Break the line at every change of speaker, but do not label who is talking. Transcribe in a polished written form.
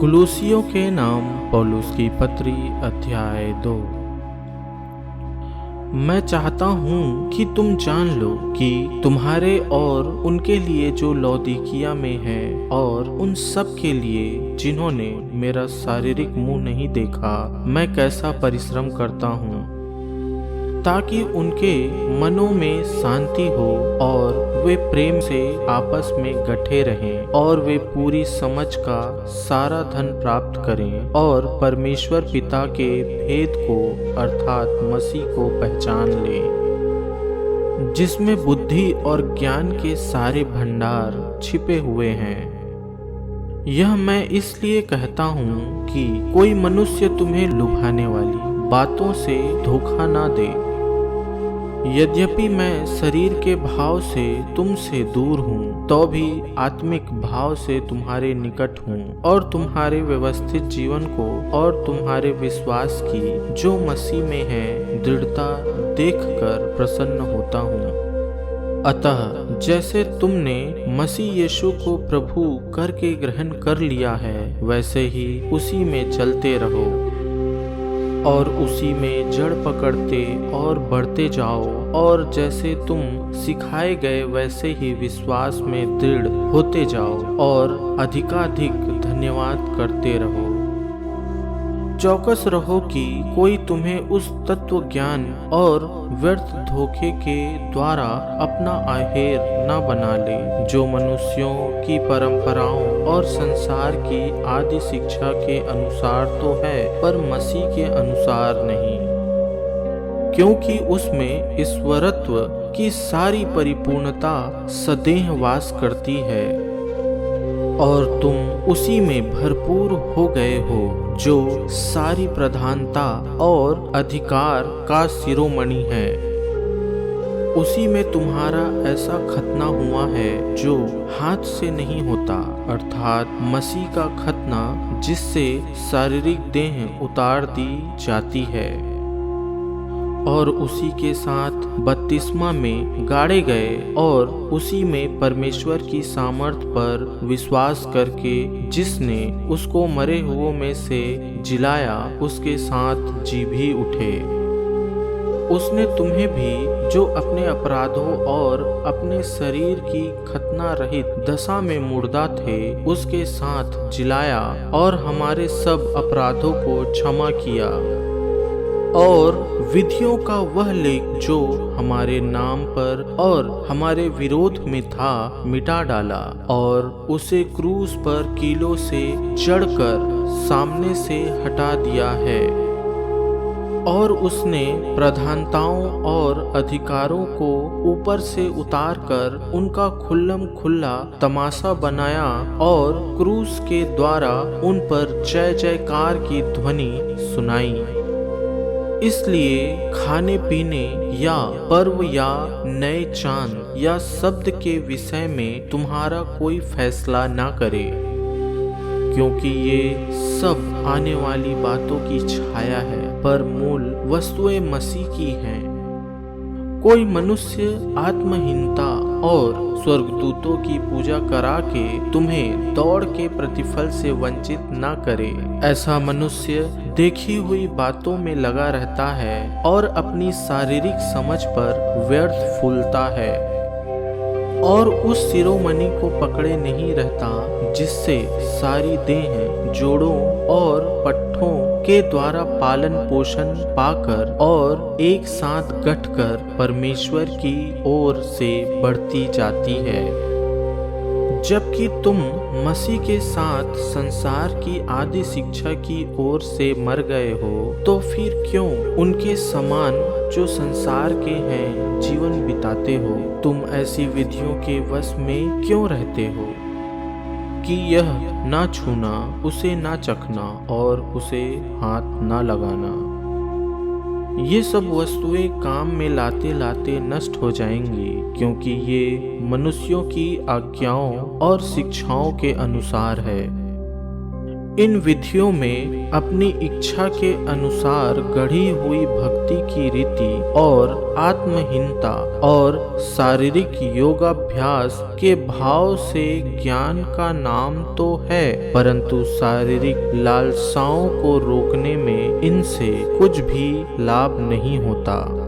कुलूसियों के नाम पौलुस की पत्री अध्याय 2। मैं चाहता हूँ कि तुम जान लो कि तुम्हारे और उनके लिए जो लौदीकिया में है और उन सब के लिए जिन्होंने मेरा शारीरिक मुंह नहीं देखा, मैं कैसा परिश्रम करता हूँ ताकि उनके मनों में शांति हो और वे प्रेम से आपस में गठे रहें और वे पूरी समझ का सारा धन प्राप्त करें और परमेश्वर पिता के भेद को अर्थात मसीह को पहचान लें, जिसमें बुद्धि और ज्ञान के सारे भंडार छिपे हुए हैं। यह मैं इसलिए कहता हूँ कि कोई मनुष्य तुम्हें लुभाने वाली बातों से धोखा ना दे। यद्यपि मैं शरीर के भाव से तुमसे दूर हूँ, तो भी आत्मिक भाव से तुम्हारे निकट हूँ और तुम्हारे व्यवस्थित जीवन को और तुम्हारे विश्वास की जो मसीह में है दृढ़ता देखकर प्रसन्न होता हूँ। अतः जैसे तुमने मसीह यीशु को प्रभु करके ग्रहण कर लिया है, वैसे ही उसी में चलते रहो और उसी में जड़ पकड़ते और बढ़ते जाओ, और जैसे तुम सिखाए गए वैसे ही विश्वास में दृढ़ होते जाओ और अधिकाधिक धन्यवाद करते रहो। चौकस रहो कि कोई तुम्हें उस तत्व ज्ञान और व्यर्थ धोखे के द्वारा अपना आहेर न बना ले, जो मनुष्यों की परंपराओं और संसार की आदि शिक्षा के अनुसार तो है, पर मसीह के अनुसार नहीं, क्योंकि उसमें ईश्वरत्व की सारी परिपूर्णता सदैव वास करती है और तुम उसी में भरपूर हो गए हो, जो सारी प्रधानता और अधिकार का शिरोमणि है। उसी में तुम्हारा ऐसा खतना हुआ है जो हाथ से नहीं होता, अर्थात मसीह का खतना, जिससे शारीरिक देह उतार दी जाती है और उसी के साथ बपतिस्मा में गाड़े गए और उसी में परमेश्वर की सामर्थ पर विश्वास करके जिसने उसको मरे हुओं में से जिलाया, उसके साथ जी भी उठे। उसने तुम्हें भी जो अपने अपराधों और अपने शरीर की खतना रहित दशा में मुर्दा थे, उसके साथ जिलाया और हमारे सब अपराधों को क्षमा किया और विधियों का वह लेख जो हमारे नाम पर और हमारे विरोध में था मिटा डाला और उसे क्रूस पर कीलों से जड़कर सामने से हटा दिया है। और उसने प्रधानताओं और अधिकारों को ऊपर से उतार कर उनका खुल्लम खुल्ला तमाशा बनाया और क्रूस के द्वारा उन पर जय जयकार की ध्वनि सुनाई। इसलिए खाने पीने या पर्व या नए चांद या शब्द के विषय में तुम्हारा कोई फैसला ना करे, क्योंकि ये सब आने वाली बातों की छाया है, पर मूल वस्तुएं मसीह की हैं। कोई मनुष्य आत्महीनता और स्वर्गदूतों की पूजा करा के तुम्हें दौड़ के प्रतिफल से वंचित न करे। ऐसा मनुष्य देखी हुई बातों में लगा रहता है और अपनी शारीरिक समझ पर व्यर्थ फूलता है और उस शिरोमणि को पकड़े नहीं रहता, जिससे सारी देह जोड़ों और पट्टों के द्वारा पालन पोषण पाकर और एक साथ गठकर परमेश्वर की ओर से बढ़ती जाती है। जबकि तुम मसीह के साथ संसार की आदि शिक्षा की ओर से मर गए हो, तो फिर क्यों उनके समान जो संसार के हैं जीवन बिताते हो? तुम ऐसी विधियों के वश में क्यों रहते हो कि यह ना छूना, उसे ना चखना और उसे हाथ ना लगाना? ये सब वस्तुएं काम में लाते लाते नष्ट हो जाएंगी, क्योंकि ये मनुष्यों की आज्ञाओं और शिक्षाओं के अनुसार है। इन विधियों में अपनी इच्छा के अनुसार गढ़ी हुई भक्ति की रीति और आत्महीनता और शारीरिक योगाभ्यास के भाव से ज्ञान का नाम तो है, परंतु शारीरिक लालसाओं को रोकने में इनसे कुछ भी लाभ नहीं होता।